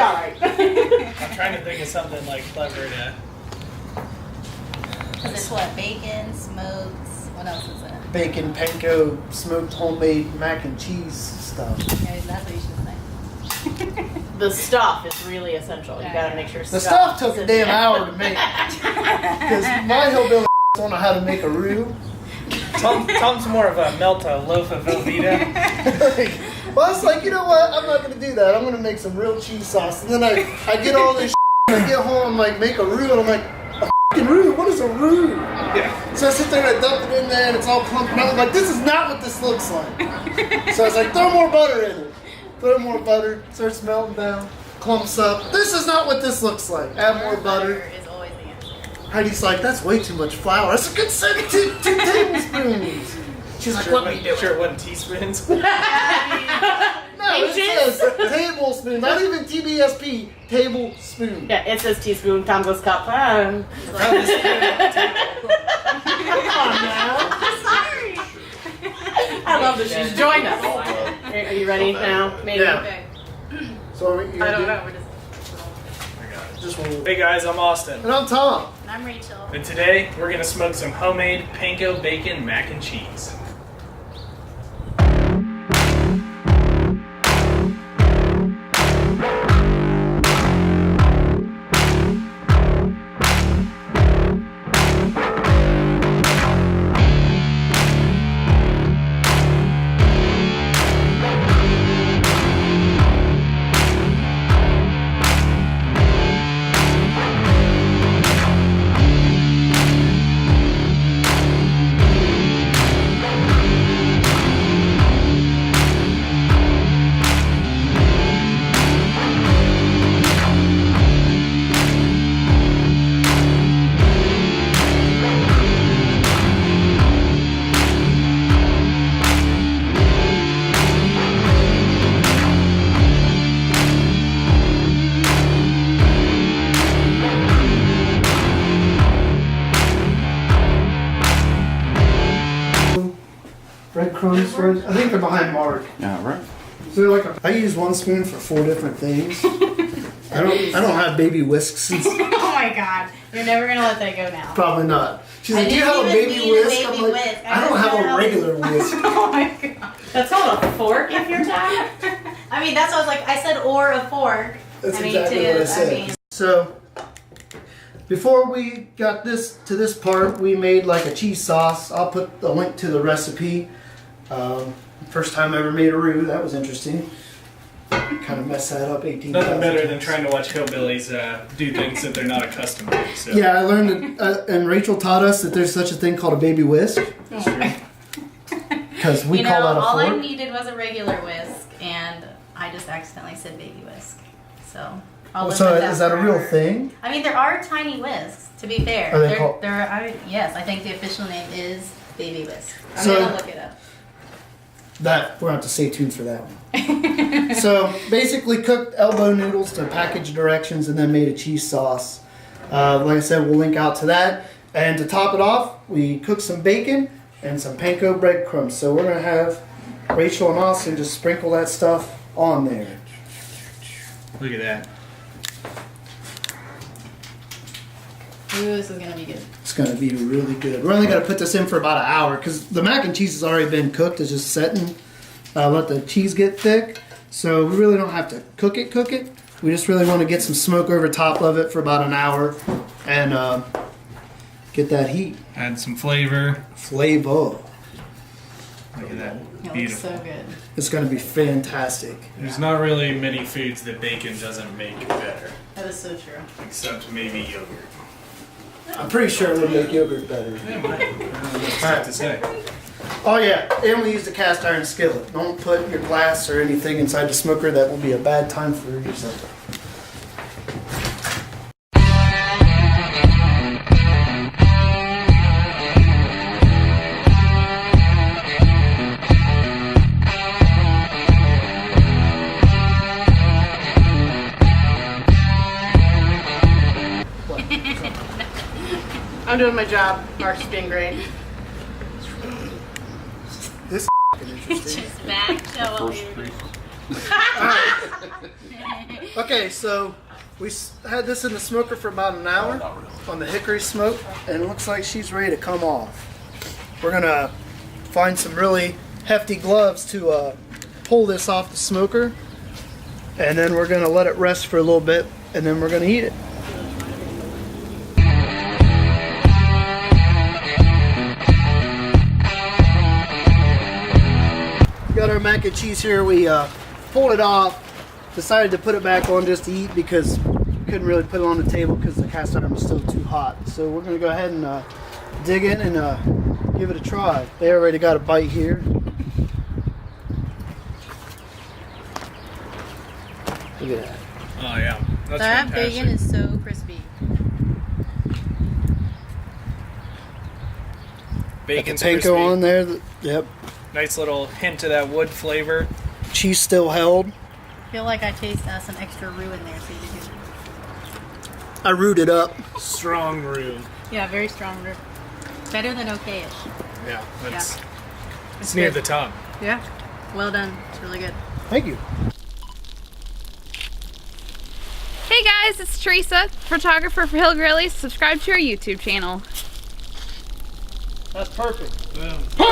all right. I'm trying to think of something like clever to. Because it's what? Bacon, smoked. What else is it? Bacon, panko, smoked homemade mac and cheese stuff. Okay, that's what you should say. The stuff is really essential. You gotta make sure The stuff took is a in damn there. hour to make. Because my hillbilly don't know how to make a roux. Tom's more of a melt a loaf of Velveeta. Well, I was like, you know what? I'm not going to do that. I'm going to make some real cheese sauce. And then I get all this and I get home, I'm like, make a roux. And I'm like, a f***ing roux? What is a roux? Yeah. So I sit there and I dump it in there and it's all clumping out. I'm like, this is not what this looks like. So I was like, throw more butter in it. Throw more butter. Starts melting down. Clumps up. This is not what this looks like. Add more butter. Is always the answer. Heidi's like, that's way too much flour. I said, good, send it to 2 tablespoons. She's like, what are you doing? Sure it wasn't teaspoons. No, it says tablespoon, not even TBSP, tablespoon. Yeah, it says teaspoon, Tom goes cup. Come on now. Sorry. I love that she's joined us. Are you ready now? Maybe. Yeah. Okay. So I don't know. We're just. Hey guys, I'm Austin. And I'm Tom. And I'm Rachel. And today we're gonna smoke some homemade panko bacon mac and cheese. Breadcrumbs, I think they're behind Mark. Yeah, right. So they're like I use one spoon for 4 different things. I don't have baby whisks. Oh my god. You're never gonna let that go now. Probably not. She's I like, do you didn't have a even baby need a whisk? baby I'm like, whisk. I don't have a regular whisk. Oh my god. That's called a fork if you're Tom. I mean, that's what I was like. I said or a fork. That's I mean, exactly what I said. mean, So, before we got this to this part, we made like a cheese sauce. I'll put the link to the recipe. First time I ever made a roux. That was interesting. Kind of messed that up 18 Nothing times. better than trying to watch hillbillies do things that they're not accustomed to. So. Yeah, I learned that, and Rachel taught us that there's such a thing called a baby whisk. Because we call that a all I fork. needed was a regular whisk, and I just accidentally said baby whisk. So, I'll live So with is that a real forever. thing? I mean, there are tiny whisks. To be fair, Are they called- yes, I think the official name is baby whisk. I'm So- gonna look it up. That we're going to have to stay tuned for that one. So basically cooked elbow noodles to package directions and then made a cheese sauce. Like I said, we'll link out to that. And to top it off, we cooked some bacon and some panko breadcrumbs. So we're going to have Rachel and Austin just sprinkle that stuff on there. Look at that. Ooh, this is gonna be good. It's going to be really good. We're only going to put this in for about an hour because the mac and cheese has already been cooked. It's just setting. Let the cheese get thick. So we really don't have to cook it. We just really want to get some smoke over top of it for about an hour and get that heat. Add some flavor. Flavor. Look at that. It looks Beautiful. so good. It's going to be fantastic. There's not really many foods that bacon doesn't make better, That is so true. except maybe yogurt. I'm pretty sure it would make yogurt better. It's hard to say. Oh yeah, and we used a cast iron skillet. Don't put your glass or anything inside the smoker. That will be a bad time for yourself. I'm doing my job. Mark's being great. This is interesting. Just back, show all you. Okay, so we had this in the smoker for about an hour on the hickory smoke, and it looks like she's ready to come off. We're gonna find some really hefty gloves to pull this off the smoker, and then we're gonna let it rest for a little bit, and then we're gonna eat it. Got our mac and cheese here. We pulled it off, decided to put it back on just to eat because we couldn't really put it on the table because the cast iron was still too hot. So we're gonna go ahead and dig in and give it a try. They already got a bite here. Look at that. Oh yeah, that's That fantastic. bacon is so crispy. Bacon's Panko crispy. on there. Yep. Nice little hint of that wood flavor. Cheese still held. I feel like I taste some extra roux in there, so you do. I rooted up. Strong roux. Yeah, very strong roux. Better than okay-ish. Yeah, that's It's it's near good. the top. Yeah, well done. It's really good. Thank you. Hey guys, it's Teresa, photographer for Hill Grillies. Subscribe to our YouTube channel. That's perfect. Boom. Woo!